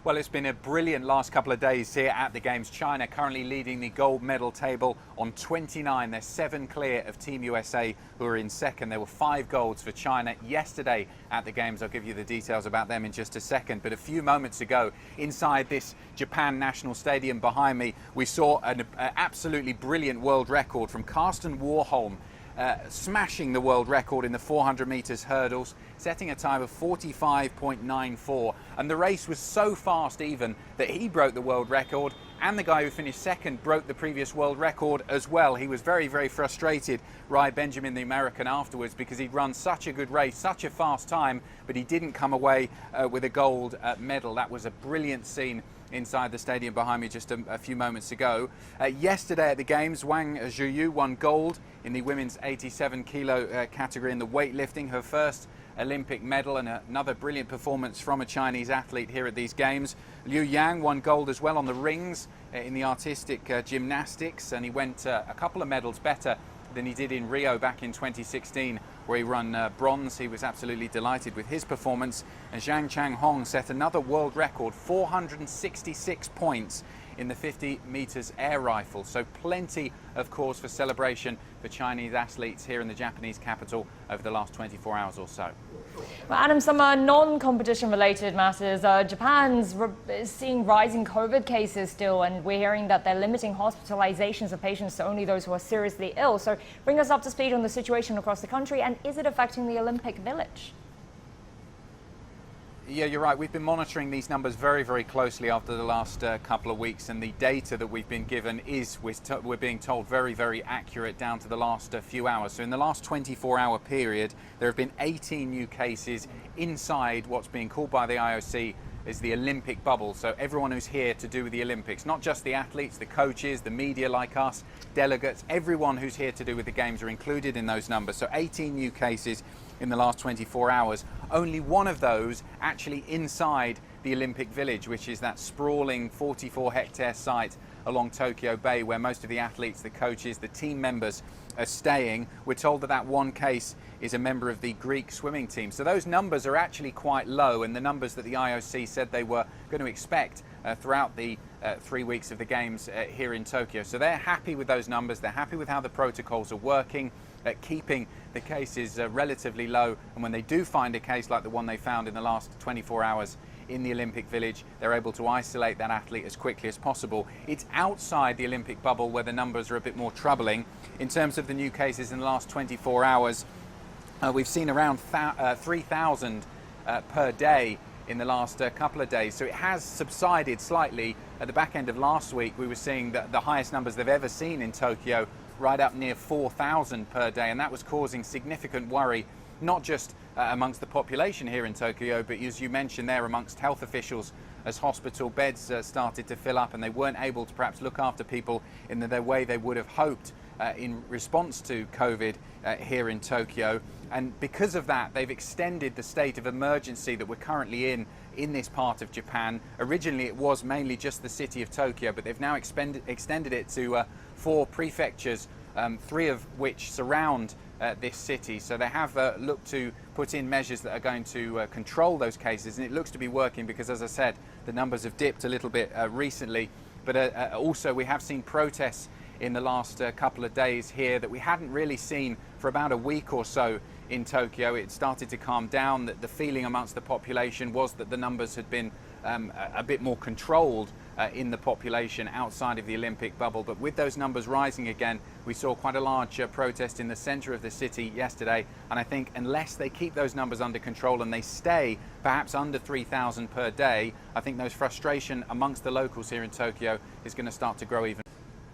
Well, it's been a brilliant last couple of days here at the Games. China currently leading the gold medal table on 29. They're 7 clear of Team USA, who are in second. There were 5 golds for China yesterday at the Games. I'll give you the details about them in just a second. But a few moments ago, inside this Japan National Stadium behind me, we saw an absolutely brilliant world record from Karsten Warholm, smashing the world record in the 400 meters hurdles, setting a time of 45.94, and the race was so fast even that he broke the world record, and the guy who finished second broke the previous world record as well. He was very frustrated, Rai Benjamin, the American, afterwards, because he'd run such a good race, such a fast time, but he didn't come away with a gold medal. That was a brilliant scene inside the stadium behind me just a few moments ago. Yesterday at the Games, Wang Zhuyu won gold in the women's 87 kilo category in the weightlifting, her first Olympic medal, and another brilliant performance from a Chinese athlete here at these Games. Liu Yang won gold as well on the rings in the artistic gymnastics, and he went a couple of medals better than he did in Rio back in 2016, where he won bronze. He was absolutely delighted with his performance. And Zhang Changhong set another world record, 466 points in the 50 meters air rifle. So plenty of cause for celebration for Chinese athletes here in the Japanese capital over the last 24 hours or so. Well, Adam, some non-competition related matters. Japan's seeing rising COVID cases still, and we're hearing that they're limiting hospitalizations of patients to only those who are seriously ill. So bring us up to speed on the situation across the country, and is it affecting the Olympic Village? Yeah, you're right. We've been monitoring these numbers very closely after the last couple of weeks, and the data that we've been given is, we're being told, very accurate down to the last few hours. So in the last 24-hour period, there have been 18 new cases inside what's being called by the IOC is the Olympic bubble. So everyone who's here to do with the Olympics, not just the athletes, the coaches, the media like us, delegates, everyone who's here to do with the Games are included in those numbers. So 18 new cases in the last 24 hours. Only one of those actually inside the Olympic Village, which is that sprawling 44-hectare site along Tokyo Bay where most of the athletes, the coaches, the team members are staying. We're told that that one case is a member of the Greek swimming team. So those numbers are actually quite low, and the numbers that the IOC said they were going to expect throughout the 3 weeks of the Games here in Tokyo. So they're happy with those numbers. They're happy with how the protocols are working, keeping the cases relatively low. And when they do find a case like the one they found in the last 24 hours in the Olympic Village, they're able to isolate that athlete as quickly as possible. It's outside the Olympic bubble where the numbers are a bit more troubling. In terms of the new cases in the last 24 hours, we've seen around 3,000 per day in the last couple of days. So it has subsided slightly. At the back end of last week, we were seeing the highest numbers they've ever seen in Tokyo, right up near 4,000 per day, and that was causing significant worry, not just amongst the population here in Tokyo, but as you mentioned there, amongst health officials, as hospital beds started to fill up and they weren't able to perhaps look after people in the way they would have hoped in response to COVID here in Tokyo. And because of that, they've extended the state of emergency that we're currently in this part of Japan. Originally, it was mainly just the city of Tokyo, but they've now extended it to 4 prefectures, 3 of which surround this city. So they have looked to put in measures that are going to control those cases, and it looks to be working because, as I said, the numbers have dipped a little bit recently. But also we have seen protests in the last couple of days here that we hadn't really seen for about a week or so in Tokyo. It started to calm down. That the feeling amongst the population was that the numbers had been a bit more controlled in the population outside of the Olympic bubble. But with those numbers rising again, we saw quite a large protest in the center of the city yesterday. And I think unless they keep those numbers under control and they stay perhaps under 3,000 per day, I think those frustration amongst the locals here in Tokyo is going to start to grow even